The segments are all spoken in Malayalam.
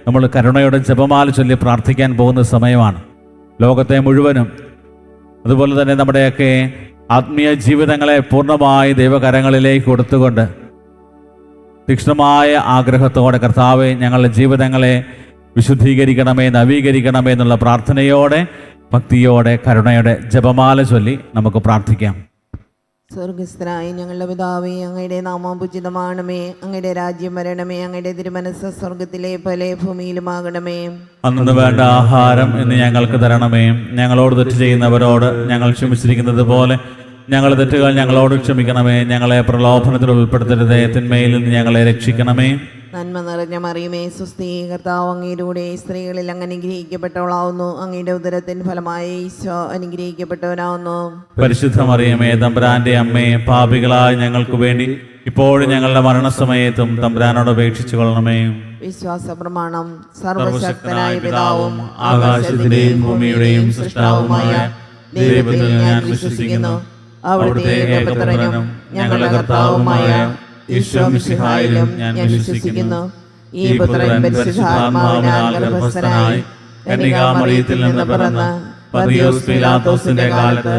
നമ്മൾ കരുണയുടെ ജപമാല ചൊല്ലി പ്രാർത്ഥിക്കാൻ പോകുന്ന സമയമാണ്. ലോകത്തെ മുഴുവനും അതുപോലെ തന്നെ നമ്മുടെയൊക്കെ ആത്മീയ ജീവിതങ്ങളെ പൂർണ്ണമായി ദൈവകരങ്ങളിലേക്ക് കൊടുത്തുകൊണ്ട് തീക്ഷ്ണമായ ആഗ്രഹത്തോടെ കർത്താവെ ഞങ്ങളുടെ ജീവിതങ്ങളെ വിശുദ്ധീകരിക്കണമേ, നവീകരിക്കണമേ എന്നുള്ള പ്രാർത്ഥനയോടെ ഭക്തിയോടെ കരുണയുടെ ജപമാല ചൊല്ലി നമുക്ക് പ്രാർത്ഥിക്കാം. സ്വർഗസ്ഥനായ ഞങ്ങളുടെ പിതാവേ, അങ്ങയുടെ നാമം പൂജിതമാണമേ, അങ്ങയുടെ രാജ്യം വരണമേ, അങ്ങയുടെ തിരുമനസ്സ് സ്വർഗത്തിലെ പോലെ ഭൂമിയിലുമാകണമേ. അന്നു വേണ്ട ആഹാരം ഇന്ന് ഞങ്ങൾക്ക് തരണമേ. ഞങ്ങളോട് തെറ്റ് ചെയ്യുന്നവരോട് ഞങ്ങൾ ക്ഷമിച്ചിരിക്കുന്നത് പോലെ ഞങ്ങളുടെ തെറ്റുകൾ ഞങ്ങളോട് ക്ഷമിക്കണമേ. ഞങ്ങളെ പ്രലോഭനത്തിൽ ഉൾപ്പെടുത്തരുതേ, തിന്മയിൽ നിന്ന് ഞങ്ങളെ രക്ഷിക്കണമേ. നന്മ നിറഞ്ഞ മറിയമേ, സ്വസ്തി, കർത്താവ് അങ്ങയുടെ സ്ത്രീകളിൽ അങ്ങ് അനുഗ്രഹിക്കപ്പെട്ടവളാവുന്നു. അങ്ങയുടെ ഉദരത്തിൻ ഫലമായ ഈശോ അനുഗ്രഹിക്കപ്പെട്ടവനാവുന്നു. പരിശുദ്ധ മറിയമേ, തമ്പുരാന്റെ അമ്മേ, പാപികളായ ഞങ്ങൾക്ക് വേണ്ടി ഇപ്പോഴും ഞങ്ങളുടെ മരണസമയത്തും തമ്പുരാനോട് അപേക്ഷിച്ചു കൊള്ളണമേ. വിശ്വാസ പ്രമാണം. സർവശക്തനായ പിതാവും ആകാശത്തിന്റെയും ഭൂമിയുടെയും സൃഷ്ടാവുമായ ദൈവത്തിൽ ഞാൻ വിശ്വസിക്കുന്നു. അവിടുത്തെ ഏകപുത്രനും ഞങ്ങളുടെ കർത്താവുമായ ഈശോ മിശിഹായിലും ഞാൻ വിശ്വസിക്കുന്നു. ഈ പുത്രൻ പരിശുദ്ധാത്മാവിനാൽ ഗർഭസ്ഥനായി കന്യകാമറിയത്തിൽ നിന്ന് പിറന്ന് പന്തിയോസ് പീലാത്തോസിന്റെ കാലത്ത്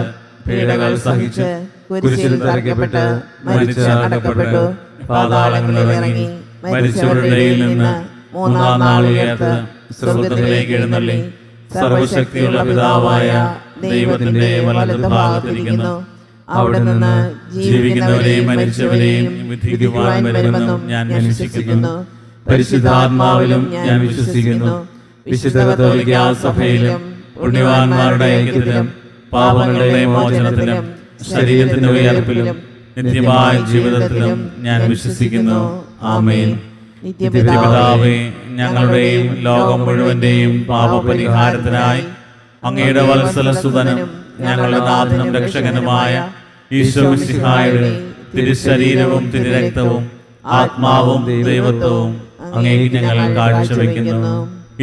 പീഡകൾ സഹിച്ച് കുരിശിൽ തറയ്ക്കപ്പെട്ട് മരിച്ച് അടക്കപ്പെട്ടു, പാതാളങ്ങളിൽ ഇറങ്ങി മരിച്ചവരുടെ ഇടയിൽ നിന്ന് മൂന്നാം നാൾ ഉയർത്ത് സ്വർഗ്ഗത്തിലേക്ക് എഴുന്നള്ളി സർവശക്തിയുള്ള പിതാവായ ദൈവത്തിന്റെ വലതുഭാഗത്തിരിക്കുന്നു. അവിടെ നിന്ന് ജീവിക്കുന്നവരെയും മരിച്ചവരെയും വിധിക്കുവാൻ വരുമെന്നും ഞാൻ വിശ്വസിക്കുന്നു. പരിശുദ്ധാത്മാവിലും ഞാൻ വിശ്വസിക്കുന്നു. വിശുദ്ധ കത്തോലിക്കാ സഭയിലും പുണ്യവാന്മാരുടെ ഐക്യത്തിലും പാപങ്ങളുടെ മോചനത്തിലും ശരീരത്തിന്റെ ഉയർപ്പിലും നിത്യമായ ജീവിതത്തിലും ഞാൻ വിശ്വസിക്കുന്നു. ആമേൻ. നിത്യപിതാവേ, ഞങ്ങളുടെയും ലോകം മുഴുവന്റെയും പാപപരിഹാരത്തിനായി അങ്ങയുടെ വത്സലസുതനും ഞങ്ങളുടെ നാഥനും രക്ഷകനുമായ ഈശോ മിശിഹായുടെ തിരുശരീരവും തിരുരക്തവും ആത്മാവും ദൈവത്വവും അങ്ങേക്ക് ഞങ്ങൾ കാഴ്ചവെക്കുന്നു.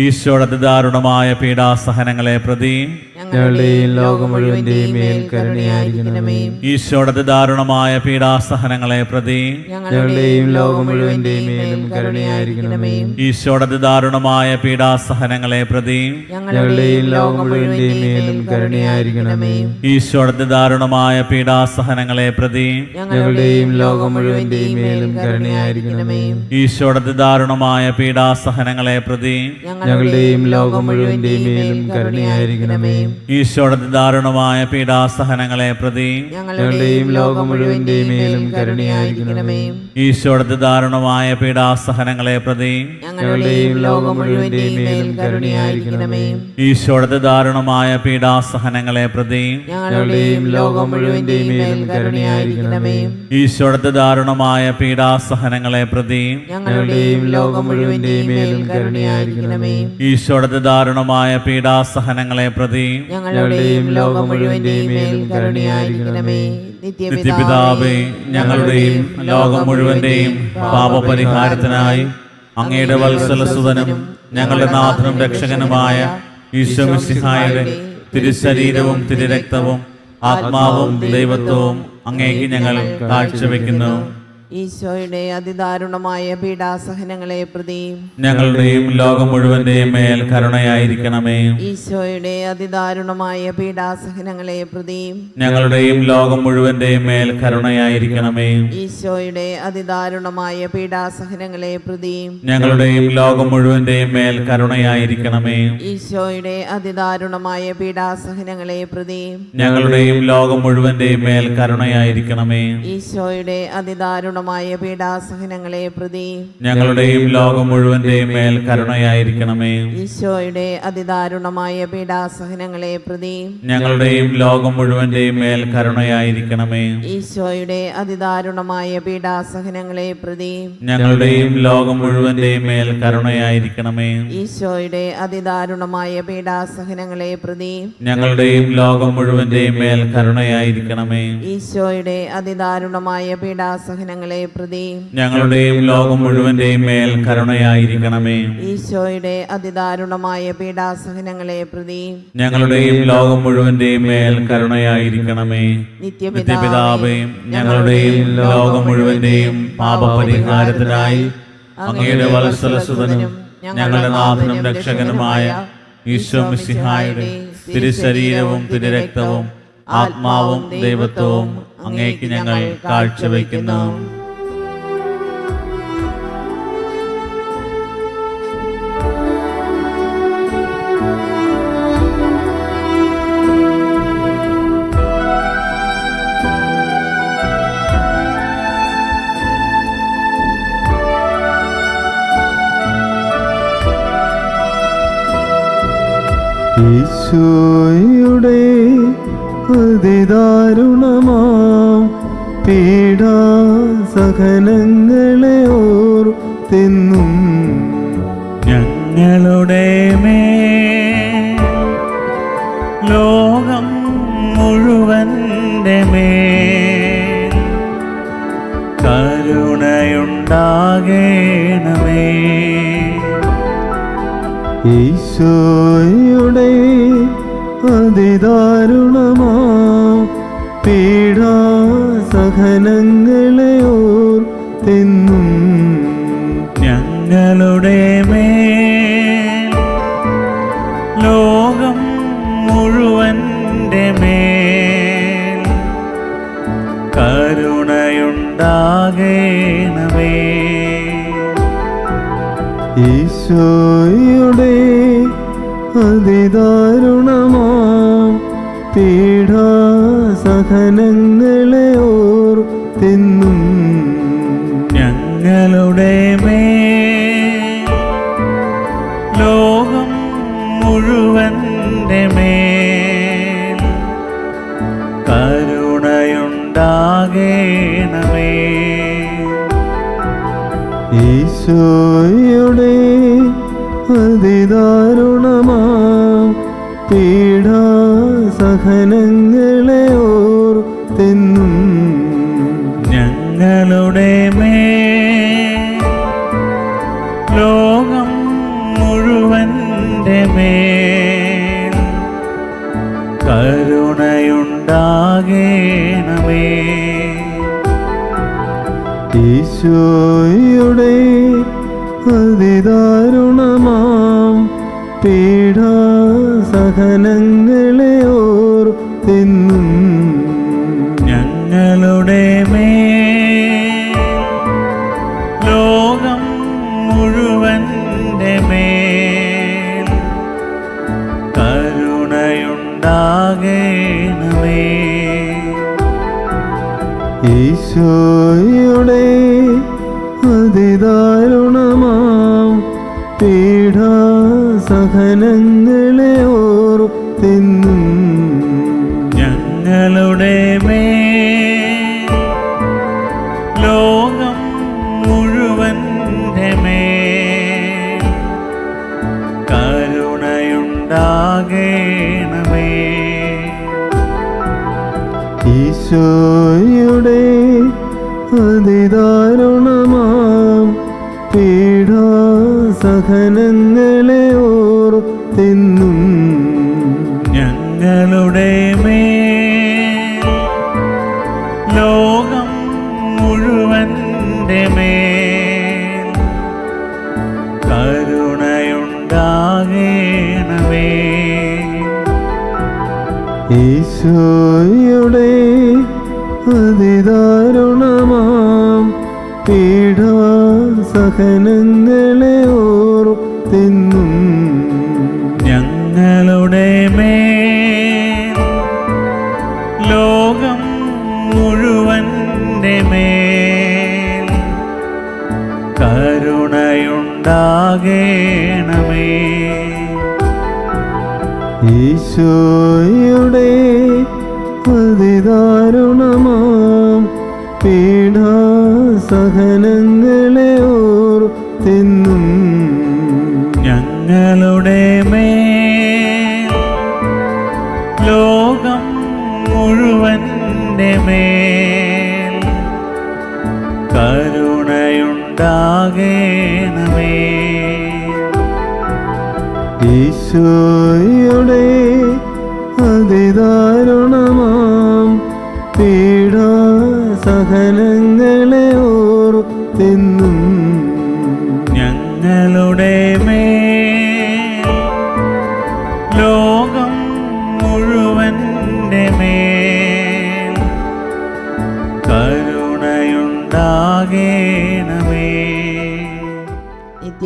ഈശോയുടെ അതിദാരുണമായ പീഡാസഹനങ്ങളെ പ്രതി ഞങ്ങളുടെയും ലോകം മുഴുവന്റെയും മേൽ കരുണയായിരിക്കണമേ. ഈശോയുടെ അതിദാരുണമായ പീഡാസഹനങ്ങളെ പ്രതി ഞങ്ങളുടെയും ലോകം മുഴുവന്റെയും മേലും കരുണയായിരിക്കണമേ. ഈശോയുടെ അതിദാരുണമായ പീഡാസഹനങ്ങളെ പ്രതി ഞങ്ങളുടെയും ലോകം മുഴുവന്റെയും മേലും കരുണയായിരിക്കണമേ. ഈശോയുടെ അതിദാരുണമായ പീഡാസഹനങ്ങളെ പ്രതി ഞങ്ങളുടെയും ലോകം മുഴുവന്റെയും മേലും കരുണയായിരിക്കണമേ. ഈശോയുടെ അതിദാരുണമായ പീഡാസഹനങ്ങളെ പ്രതി ഞങ്ങളുടെയും ലോകം മുഴുവന്റെയും മേലും കരുണയായിരിക്കണമേ. ഈശോയുടെ അതിദാരുണമായ പീഡാസഹനങ്ങളെ പ്രതി ഞങ്ങളുടെയും ലോകം മുഴുവന്റെയും മേലും കരുണയായിരിക്കണമേ. ഈശോയുടെ അതിദാരുണമായ പീഡാസഹനങ്ങളെ പ്രതി ഞങ്ങളുടെയും ലോകം മുഴുവന്റെയും മേലും കരുണയായിരിക്കണമേ. ഈശോയുടെ അതിദാരുണമായ പീഡാസഹനങ്ങളെ പ്രതി ഞങ്ങളുടെയും ലോകം മുഴുവന്റെയും മേലും കരുണയായിരിക്കണമേ. ഈശോയുടെ അതിദാരുണമായ പീഡാസഹനങ്ങളെ പ്രതി ഞങ്ങളുടെയും ലോകം മുഴുവന്റെയും മേലും കരുണയായിരിക്കണമേ. ഈശോയുടെ അതിദാരുണമായ പീഡാസഹനങ്ങളെ പ്രതി ഞങ്ങളുടെയും ലോകം മുഴുവന്റെയും മേലും കരുണയായിരിക്കണമേ. നിത്യപിതാവേ, ഞങ്ങളുടെയും ലോകം മുഴുവന്റെയും പാപപരിഹാരത്തിനായി അങ്ങയുടെ വത്സലസുതനും ഞങ്ങളുടെ നാഥനും രക്ഷകനുമായ ഈശോ മിശിഹായുടെ തിരുശരീരവും തിരുരക്തവും ആത്മാവും ദൈവത്വവും അങ്ങേക്ക് ഞങ്ങൾ കാഴ്ചവെക്കുന്നു. ഈശോയുടെ അതിദാരുണമായ പീഡാസഹനങ്ങളെ പ്രതി ഞങ്ങളുടെയും ലോകം മുഴുവന്റെയും മേൽ കരുണയായിരിക്കണമേ. ഈശോയുടെ അതിദാരുണമായ പീഡാസഹനങ്ങളെ പ്രതി ഞങ്ങളുടെയും ലോകം മുഴുവന്റെയും മേൽ കരുണയായിരിക്കണമേ. ഈശോയുടെ അതിദാരുണമായ പീഡാസഹനങ്ങളെ പ്രതി ഞങ്ങളുടെയും ലോകം മുഴുവന്റെയും മേൽ കരുണയായിരിക്കണമേ. ഈശോയുടെ അതിദാരുണമായ പീഡാസഹനങ്ങളെ പ്രതി ഞങ്ങളുടെയും ലോകം മുഴുവന്റെയും മേൽ കരുണയായിരിക്കണമേ. ഈശോയുടെ അതിദാരുണമായ പീഡാസഹനങ്ങളെ പ്രതി ഞങ്ങളുടെയും ലോകം മുഴുവന്റെയും മേൽ കരുണയായിരിക്കണമേ. ഈശോയുടെ അതിദാരുണമായ പീഡാസഹനങ്ങളെ പ്രതി ഞങ്ങളുടെയും ലോകം മുഴുവന്റെയും മേൽ കരുണയായിരിക്കണമേ. ഈശോയുടെ അതിദാരുണമായ പീഡാസഹനങ്ങളെ പ്രതി ഞങ്ങളുടെയും ലോകം മുഴുവന്റെയും മേൽ കരുണയായിരിക്കണമേ. ഈശോയുടെ അതിദാരുണമായ പീഡാസഹനങ്ങളെ പ്രതി ഞങ്ങളുടെയും ലോകം മുഴുവന്റെയും മേൽ കരുണയായിരിക്കണമേ. ഈശോയുടെ അതിദാരുണമായ പീഡാസഹനങ്ങളെ പ്രതി ഞങ്ങളുടെയും ലോകം മുഴുവന്റെയും മേൽ കരുണയായിരിക്കണമേ. ഈശോയുടെ അതിദാരുണമായ പീഡാസഹനങ്ങളെ പ്രതി ഞങ്ങളുടെയും ലോകം മുഴുവന്റെയും മേൽ കരുണയായിരിക്കണമേ. നിത്യപിതാവേ, ഞങ്ങളുടെയും ലോകം മുഴുവന്റെയും പാപപരിഹാരത്തിനായി അങ്ങയുടെ വത്സലസുതനും ഞങ്ങളുടെ നാഥനും രക്ഷകനുമായ ഈശോ മിശിഹായുടെ തിരുശരീരവും തിരുരക്തവും ആത്മാവും ദൈവത്വവും അങ്ങേക്ക് ഞങ്ങൾ കാഴ്ചവെക്കുന്നു. ഈശോയുടെ അതിദാരുണമാം പീഡാസഹനങ്ങളെ ഓർത്തെന്നും ഞങ്ങളുടെ മേൽ ലോകം മുഴുവന്റെ മേൽ കരുണയുണ്ടാകേണമേ. ഈശോയുടെ അതിദാരുണമാം പീഡാസഹനങ്ങളെ ഓർത്തെന്നും ഞങ്ങളുടെ മേൽ ലോകം മുഴുവന്റെ മേൽ കരുണയുണ്ടാകേണമേ. ഈശോയുടെ അതിദാരുണമാം പീഡാസഹനങ്ങളെ ഓർത്തെന്നും ഞങ്ങളുടെ മേൽ ലോകം മുഴുവന്റെ മേൽ കരുണയുണ്ടാകേണമേ. ഈശോയുടെ അതിദാരുണമാം പീഡാസഹനങ്ങളെ ഓർത്തെന്നും ഞങ്ങളുടെ മേൽ ലോകം മുഴുവന്റെ മേൽ കരുണയുണ്ടാകേണമേ. ഈശോയുടെ അതിദാരുണമാം പീഡാസഹനങ്ങളെ ഓർത്തെന്നും ഞങ്ങളുടെ മേൽ ലോകം മുഴുവന്റെ മേൽ കരുണയുണ്ടാകേണമേ. ഈശോയുടെ അതിദാരുണമാം പീഡാസഹനങ്ങളെ ഓർത്തെന്നും ഞങ്ങളുടെ മേൽ ലോകം മുഴുവന്റെ മേൽ കരുണയുണ്ടാകേണമേ. ഈശോയുടെ അതിദാരുണമാം പീഡാസഹനങ്ങളെ ഓർത്തെന്നും ഞങ്ങളുടെ മേൽ ലോകം മുഴുവന്റെ മേൽ കരുണയുണ്ടാകേണമേ. ഈശോയുടെ അതിദാരുണമാം പീഡാസഹനങ്ങളെ ഓർത്തെന്നും ഞങ്ങളുടെ മേൽ ലോകം മുഴുവന്റെ മേൽ കരുണയുണ്ടാകേണമേ. ഈശോയുടെ അതിദാരുണമാം പീഡാസഹനങ്ങളെ ഓർത്തെന്നും ഞങ്ങളുടെ മേൽ ലോകം മുഴുവന്റെ മേൽ കരുണയുണ്ടാകേണമേ. ഈശോയുടെ അതിദാരുണമാം പീഡാസഹനങ്ങളെ ഓർത്തെന്നും ഞങ്ങളുടെ മേൽ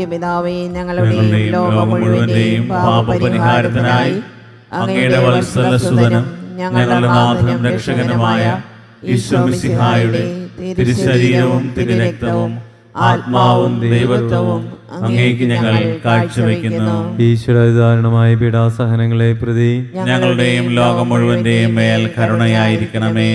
നിത്യപിതാവേ, ഞങ്ങളുടെയും ഞങ്ങളുടെയും ലോകം മുഴുവന്റെയും പാപപരിഹാരത്തിനായി അങ്ങയുടെ വത്സലസുതനും ഞങ്ങളുടെ നാഥനും രക്ഷകനുമായ ഈശോമിശിഹായുടെ തിരുശരീരവും തിരുരക്തവും ആത്മാവും ദൈവത്വവും അങ്ങേക്ക് ഞങ്ങൾ കാഴ്ചവെക്കുന്നു. ഈശ്വരധാരണമായ പീഡാസഹനങ്ങളെ പ്രതി ഞങ്ങളുടെയും ലോകം മുഴുവന്റെയും മേൽ കരുണയായിരിക്കണമേ.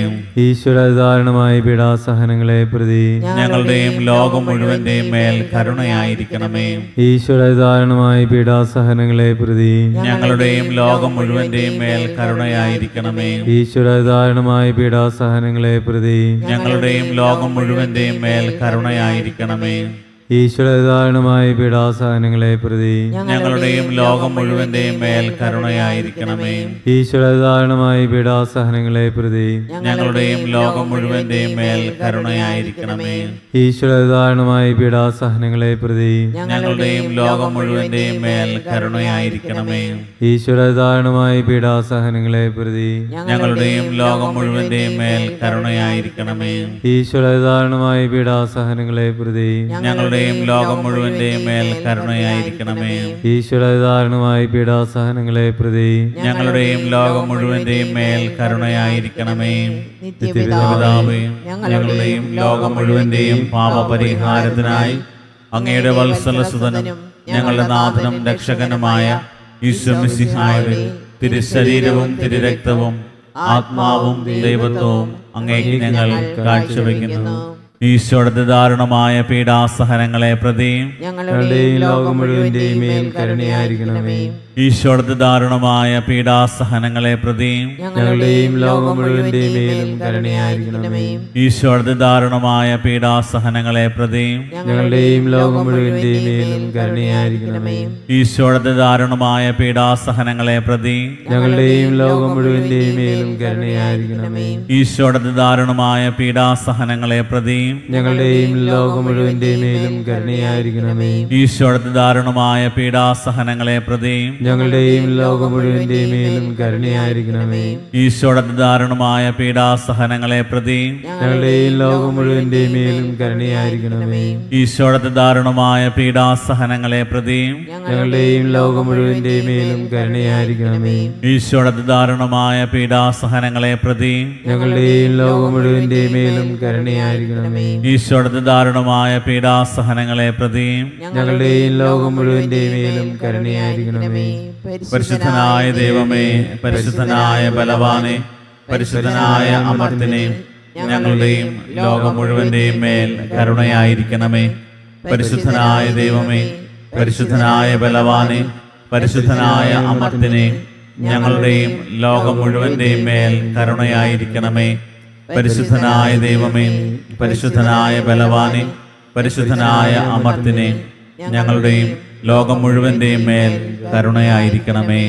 ഈശ്വരധാരണമായ പീഡാസഹനങ്ങളെ പ്രതി ഞങ്ങളുടെയും ലോകം മുഴുവന്റെയും മേൽ കരുണയായിരിക്കണമേ. ഈശ്വരധാരണമായ പീഡാസഹനങ്ങളെ പ്രതി ഞങ്ങളുടെയും ലോകം മുഴുവന്റെയും മേൽ കരുണയായിരിക്കണമേ. ഈശ്വരധാരണമായ പീഡാസഹനങ്ങളെ പ്രതി ഞങ്ങളുടെയും ലോകം മുഴുവന്റെയും മേൽ കരുണയായിരിക്കണമേ. ഈശ്വരധാരണമായ പീഡാസഹനങ്ങളെ പ്രതി ഞങ്ങളുടെയും ലോകം മുഴുവന്റെയും മേൽ കരുണയായിരിക്കണമേ. ഈശ്വരധാരണമായ പീഡാസഹനങ്ങളെ പ്രതി ഞങ്ങളുടെയും ലോകം മുഴുവന്റെയും മേൽ കരുണയായിരിക്കണമേ. ഈശ്വരധാരണമായ പീഡാസഹനങ്ങളെ പ്രതി ഞങ്ങളുടെയും ലോകം മുഴുവന്റെയും മേൽ കരുണയായിരിക്കണമേ. ഈശ്വരധാരണമായ പീഡാസഹനങ്ങളെ പ്രതി ഞങ്ങളുടെയും ലോകം മുഴുവന്റെയും മേൽ കരുണയായിരിക്കണമേ. ഈശ്വരധാരണമായ പീഡാസഹനങ്ങളെ പ്രതി ഞങ്ങളുടെയും ലോകം മുഴുവന്റെയും മേൽ കരുണയായിരിക്കണമേ. ഈശ്വരധാരണമായ പീഡാസഹനങ്ങളെ പ്രതി ഞങ്ങളുടെയും ലോകം മുഴുവന്റെയും മേൽ കരുണയായിരിക്കണമേ. നിത്യപിതാവേ, ഞങ്ങളുടെയും ലോകം മുഴുവന്റെയും പാപപരിഹാരത്തിനായി അങ്ങയുടെ വത്സലസുതനും ഞങ്ങളുടെ നാഥനും രക്ഷകനുമായ ഈശോമിശിഹായുടെ തിരുശരീരവും തിരുരക്തവും ആത്മാവും ദൈവത്വവും അങ്ങേക്ക് ഞങ്ങൾ കാഴ്ചവെക്കുന്നു. ഈശോയുടെ ദാരുണമായ പീഡാസഹനങ്ങളെ പ്രതി ഞങ്ങളുടെയും ലോകം മുഴുവന്റെയും മേൽ കരുണയായിരിക്കണമേ. ഈശോയുടെ ദാരുണമായ പീഡാസഹനങ്ങളെ പ്രതി ഞങ്ങളുടെയും ലോകം മുഴുവന്റെയും മേലും കരുണയായിരിക്കണമേ. ഈശോയുടെ ദാരുണമായ പീഡാസഹനങ്ങളെ പ്രതി ഞങ്ങളുടെയും ലോകം മുഴുവന്റെയും മേലും കരുണയായിരിക്കണമേ. ഈശോയുടെ ദാരുണമായ പീഡാസഹനങ്ങളെ പ്രതി ഞങ്ങളുടെയും ലോകം മുഴുവന്റെയും മേലും കരുണയായിരിക്കണമേ. ഈശോയുടെ ദാരുണമായ പീഡാസഹനങ്ങളെ പ്രതി ഞങ്ങളുടെയും ലോകം മുഴുവന്റെയും മേലും കരുണയായിരിക്കണമേ. ഈശോയുടെ ദാരുണമായ പീഡാസഹനങ്ങളെ പ്രതി ഞങ്ങളുടെയും ലോകം മുഴുവന്റെയും മേലും കരുണയായിരിക്കണമേ. ഈശോയുടെ ദാരുണമായ പീഡാസഹനങ്ങളെ പ്രതി ഞങ്ങളുടെയും ലോകം മുഴുവന്റെയും മേലും കരുണയായിരിക്കണമേ. ഈശോയുടെ ദാരുണമായ പീഡാസഹനങ്ങളെ പ്രതി ഞങ്ങളുടെയും ലോകം മുഴുവന്റെയും മേലും കരുണയായിരിക്കണമേ. ഈശോയുടെ ദാരുണമായ പീഡാസഹനങ്ങളെ പ്രതി ഞങ്ങളുടെയും ലോകം മുഴുവന്റെയും മേലും കരുണയായിരിക്കണമേ. ഈശോയുടെ ദാരുണമായ പീഡാസഹനങ്ങളെ പ്രതി ഞങ്ങളുടെയും ലോകം മുഴുവന്റെയും മേലും കരുണയായിരിക്കണമേ. പരിശുദ്ധനായ ദൈവമേ, പരിശുദ്ധനായ ബലവാനെ, പരിശുദ്ധനായ അമർത്തിനെ, ഞങ്ങളുടെയും ലോകം മുഴുവന്റെയും മേൽ കരുണയായിരിക്കണമേ. പരിശുദ്ധനായ ദൈവമേ, പരിശുദ്ധനായ ബലവാനെ, പരിശുദ്ധനായ അമർത്തിനെ, ഞങ്ങളുടെയും ലോകം മുഴുവന്റെയും മേൽ കരുണയായിരിക്കണമേ. പരിശുദ്ധനായ ദൈവമേ, പരിശുദ്ധനായ ബലവാനെ, പരിശുദ്ധനായ അമർത്തിനെ, ഞങ്ങളുടെയും ലോകം മുഴുവന്റെയും മേൽ കരുണയായിരിക്കണമേ.